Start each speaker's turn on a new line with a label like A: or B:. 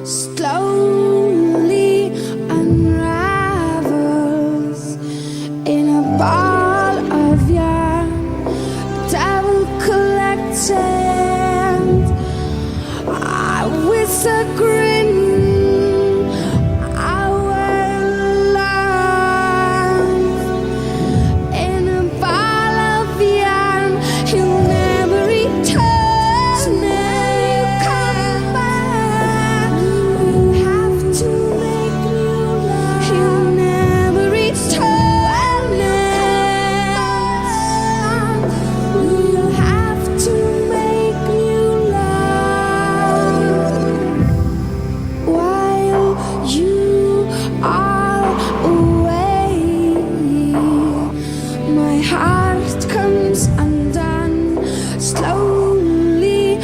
A: Slowly unravels in a ball of yarn. Devil collected. With a grin, I will land in a ball of yarn. He'll never return. Never you come back. We'll have to make new love. He'll never return. We'll have to make new love while you are away. My heart comes undone slowly.